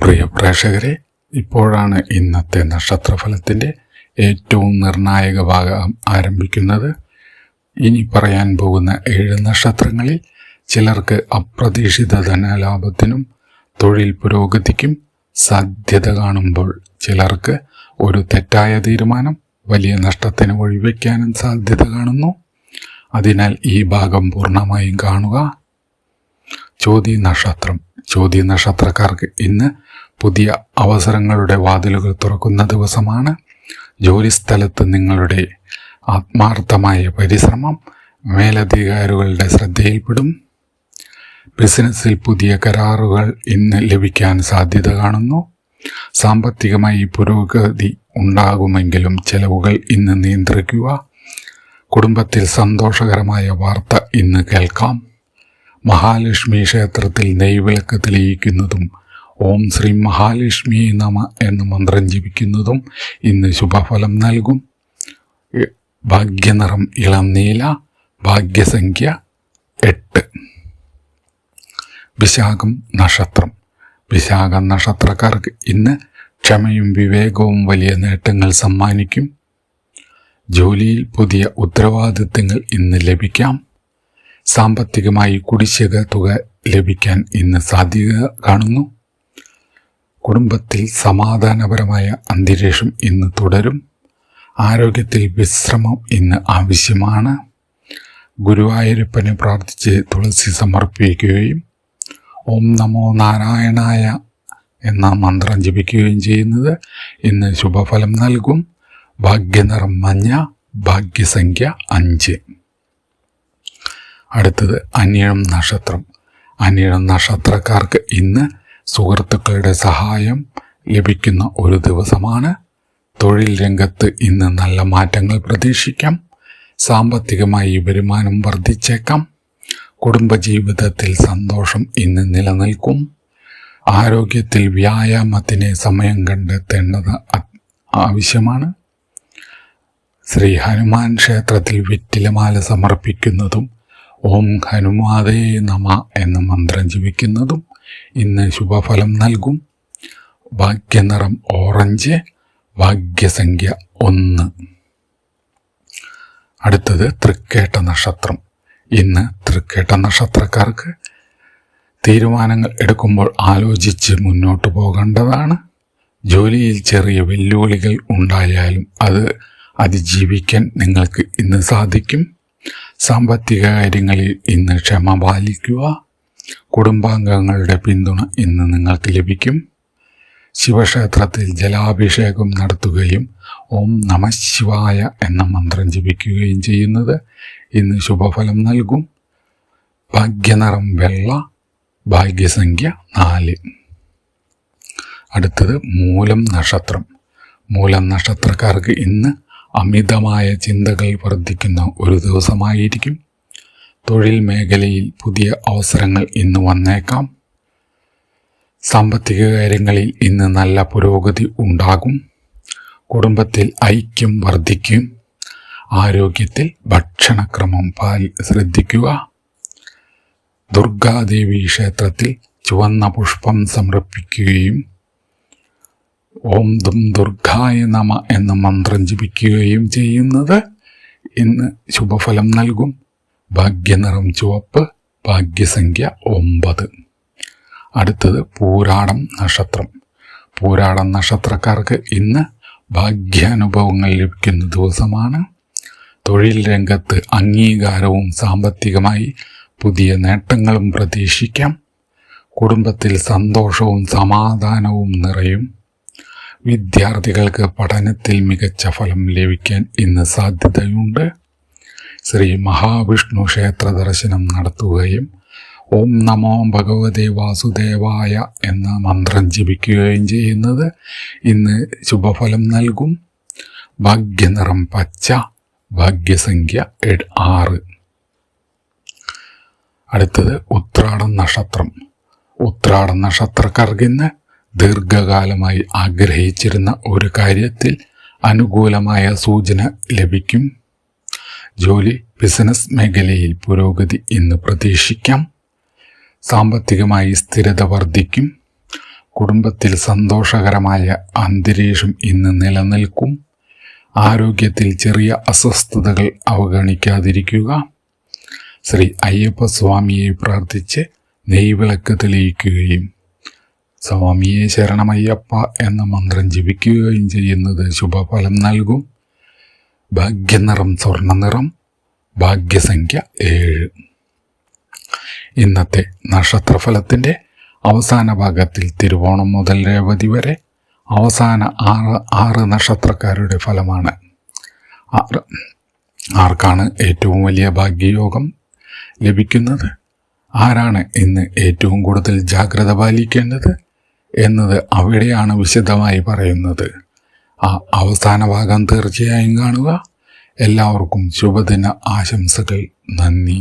പ്രിയ പ്രേക്ഷകരെ, ഇപ്പോഴാണ് ഇന്നത്തെ നക്ഷത്രഫലത്തിൻ്റെ ഏറ്റവും നിർണായക ഭാഗം ആരംഭിക്കുന്നത്. ഇനി പറയാൻ പോകുന്ന 7 നക്ഷത്രങ്ങളിൽ ചിലർക്ക് അപ്രതീക്ഷിത ധനലാഭത്തിനും തൊഴിൽ പുരോഗതിക്കും സാധ്യത കാണുമ്പോൾ ചിലർക്ക് ഒരു തെറ്റായ തീരുമാനം വലിയ നഷ്ടത്തിന് വഴിവെക്കാനും സാധ്യത കാണുന്നു. അതിനാൽ ഈ ഭാഗം പൂർണ്ണമായും കാണുക. ചോതി നക്ഷത്രം. ചോതി നക്ഷത്രക്കാർക്ക് ഇന്ന് പുതിയ അവസരങ്ങളുടെ വാതിലുകൾ തുറക്കുന്ന ദിവസമാണ്. ജോലിസ്ഥലത്ത് നിങ്ങളുടെ ആത്മാർത്ഥമായ പരിശ്രമം മേലധികാരികളുടെ ശ്രദ്ധയിൽപ്പെടും. ബിസിനസ്സിൽ പുതിയ കരാറുകൾ ഇന്ന് ലഭിക്കാൻ സാധ്യത കാണുന്നു. സാമ്പത്തികമായി പുരോഗതി ഉണ്ടാകുമെങ്കിലും ചെലവുകൾ ഇന്ന് നിയന്ത്രിക്കുക. കുടുംബത്തിൽ സന്തോഷകരമായ വാർത്ത ഇന്ന് കേൾക്കാം. മഹാലക്ഷ്മി ക്ഷേത്രത്തിൽ നെയ്വിളക്ക് തെളിയിക്കുന്നതും ഓം ശ്രീ മഹാലക്ഷ്മി നമ എന്ന മന്ത്രം ജപിക്കുന്നതും ഇന്ന് ശുഭഫലം നൽകും. ഭാഗ്യനിറം ഇളം നീല. ഭാഗ്യസംഖ്യ 8. വിശാഖം നക്ഷത്രം. വിശാഖ നക്ഷത്രക്കാർക്ക് ഇന്ന് ക്ഷമയും വിവേകവും വലിയ നേട്ടങ്ങൾ സമ്മാനിക്കും. ജോലിയിൽ പുതിയ ഉത്തരവാദിത്തങ്ങൾ ഇന്ന് ലഭിക്കാം. സാമ്പത്തികമായി കുടിശ്ശിക തുക ലഭിക്കാൻ ഇന്ന് സാധ്യത കാണുന്നു. കുടുംബത്തിൽ സമാധാനപരമായ അന്തരീക്ഷം ഇന്ന് തുടരും. ആരോഗ്യത്തിൽ വിശ്രമം ഇന്ന് ആവശ്യമാണ്. ഗുരുവായൂരപ്പനെ പ്രാർത്ഥിച്ച് തുളസി സമർപ്പിക്കുകയും ഓം നമോ നാരായണായ എന്ന മന്ത്രം ജപിക്കുകയും ചെയ്യുന്നത് ഇന്ന് ശുഭഫലം നൽകും. ഭാഗ്യനിറം മഞ്ഞ. ഭാഗ്യസംഖ്യ 5. അടുത്തത് അനിഴം നക്ഷത്രം. അനിഴം നക്ഷത്രക്കാർക്ക് ഇന്ന് സുഹൃത്തുക്കളുടെ സഹായം ലഭിക്കുന്ന ഒരു ദിവസമാണ്. തൊഴിൽ രംഗത്ത് ഇന്ന് നല്ല മാറ്റങ്ങൾ പ്രതീക്ഷിക്കാം. സാമ്പത്തികമായി വരുമാനം വർദ്ധിച്ചേക്കാം. കുടുംബജീവിതത്തിൽ സന്തോഷം ഇന്ന് നിലനിൽക്കും. ആരോഗ്യത്തിൽ വ്യായാമത്തിന് സമയം കണ്ടെത്തേണ്ടത് ആവശ്യമാണ്. ശ്രീ ഹനുമാൻ ക്ഷേത്രത്തിൽ വെറ്റിലമാല സമർപ്പിക്കുന്നതും ഓം ഹനുമാതേ നമ എന്ന മന്ത്രം ജപിക്കുന്നതും ഇന്ന് ശുഭഫലം നൽകും. ഭാഗ്യനിറം ഓറഞ്ച്. ഭാഗ്യസംഖ്യ 1. അടുത്തത് തൃക്കേട്ട നക്ഷത്രം. ഇന്ന് തൃക്കേട്ട നക്ഷത്രക്കാർക്ക് തീരുമാനങ്ങൾ എടുക്കുമ്പോൾ ആലോചിച്ച് മുന്നോട്ട് പോകേണ്ടതാണ്. ജോലിയിൽ ചെറിയ വെല്ലുവിളികൾ ഉണ്ടായാലും അത് അതിജീവിക്കാൻ നിങ്ങൾക്ക് ഇന്ന് സാധിക്കും. സാമ്പത്തിക കാര്യങ്ങളിൽ ഇന്ന് ക്ഷമ പാലിക്കുക. കുടുംബാംഗങ്ങളുടെ പിന്തുണ ഇന്ന് നിങ്ങൾക്ക് ലഭിക്കും. ശിവക്ഷേത്രത്തിൽ ജലാഭിഷേകം നടത്തുകയും ഓം നമഃ ശിവായ എന്ന മന്ത്രം ജപിക്കുകയും ചെയ്യുന്നത് ഇന്ന് ശുഭഫലം നൽകും. ഭാഗ്യനിറം വെള്ള. ഭാഗ്യസംഖ്യ 4. അടുത്തത് മൂലം നക്ഷത്രം. മൂലം നക്ഷത്രക്കാർക്ക് ഇന്ന് അമിതമായ ചിന്തകൾ വർദ്ധിക്കുന്ന ഒരു ദിവസമായിരിക്കും. തൊഴിൽ മേഖലയിൽ പുതിയ അവസരങ്ങൾ ഇന്ന് വന്നേക്കാം. സാമ്പത്തിക കാര്യങ്ങളിൽ ഇന്ന് നല്ല പുരോഗതി ഉണ്ടാകും. കുടുംബത്തിൽ ഐക്യം വർദ്ധിക്കും. ആരോഗ്യത്തിൽ ഭക്ഷണക്രമം ശ്രദ്ധിക്കുക. ദുർഗാദേവി ക്ഷേത്രത്തിൽ ചുവന്ന പുഷ്പം സമർപ്പിക്കുകയും ഓം ദും ദുർഗായ നമ എന്ന മന്ത്രം ജപിക്കുകയും ചെയ്യുന്നത് ഇന്ന് ശുഭഫലം നൽകും. ഭാഗ്യനിറം ചുവപ്പ്. ഭാഗ്യസംഖ്യ 9. അടുത്തത് പൂരാടം നക്ഷത്രം. പൂരാടം നക്ഷത്രക്കാർക്ക് ഇന്ന് ഭാഗ്യാനുഭവങ്ങൾ ലഭിക്കുന്ന ദിവസമാണ്. തൊഴിൽ രംഗത്ത് അംഗീകാരവും സാമ്പത്തികമായി പുതിയ നേട്ടങ്ങളും പ്രതീക്ഷിക്കാം. കുടുംബത്തിൽ സന്തോഷവും സമാധാനവും നിറയും. വിദ്യാർത്ഥികൾക്ക് പഠനത്തിൽ മികച്ച ഫലം ലഭിക്കാൻ ഇന്ന് സാധ്യതയുണ്ട്. ശ്രീ മഹാവിഷ്ണു ക്ഷേത്ര ദർശനം നടത്തുകയും ഓം നമോ ഭഗവതേ വാസുദേവായ എന്ന മന്ത്രം ജപിക്കുകയും ചെയ്യുന്നത് ഇന്ന് ശുഭഫലം നൽകും. ഭാഗ്യനിറം പച്ച. ഭാഗ്യസംഖ്യ 6. അടുത്തത് ഉത്രാടം നക്ഷത്രം. ഉത്രാടം നക്ഷത്രക്കാർക്ക് ഇന്ന് ദീർഘകാലമായി ആഗ്രഹിച്ചിരുന്ന ഒരു കാര്യത്തിൽ അനുകൂലമായ സൂചന ലഭിക്കും. ജോലി ബിസിനസ് മേഖലയിൽ പുരോഗതി ഇന്ന് പ്രതീക്ഷിക്കാം. സാമ്പത്തികമായി സ്ഥിരത വർദ്ധിക്കും. കുടുംബത്തിൽ സന്തോഷകരമായ അന്തരീക്ഷം ഇന്ന് നിലനിൽക്കും. ആരോഗ്യത്തിൽ ചെറിയ അസ്വസ്ഥതകൾ അവഗണിക്കാതിരിക്കുക. ശ്രീ അയ്യപ്പസ്വാമിയെ പ്രാർത്ഥിച്ച് നെയ്വിളക്ക് തെളിയിക്കുകയും സ്വാമിയെ ശരണമയ്യപ്പ എന്ന മന്ത്രം ജപിക്കുകയും ചെയ്യുന്നത് ശുഭഫലം നൽകും. ഭാഗ്യനിറം സ്വർണ്ണനിറം. ഭാഗ്യസംഖ്യ 7. ഇന്നത്തെ നക്ഷത്രഫലത്തിൻ്റെ അവസാന ഭാഗത്തിൽ തിരുവോണം മുതൽ രേവതി വരെ അവസാന 6 നക്ഷത്രക്കാരുടെ ഫലമാണ്. ആർക്കാണ് ഏറ്റവും വലിയ ഭാഗ്യയോഗം ലഭിക്കുന്നത്, ആരാണ് ഇന്ന് ഏറ്റവും കൂടുതൽ ജാഗ്രത പാലിക്കേണ്ടത് എന്നത് അവിടെയാണ് വിശദമായി പറയുന്നത്. ആ അവസാന ഭാഗം തീർച്ചയായും കാണുക. എല്ലാവർക്കും ശുഭദിന ആശംസകൾ. നന്ദി.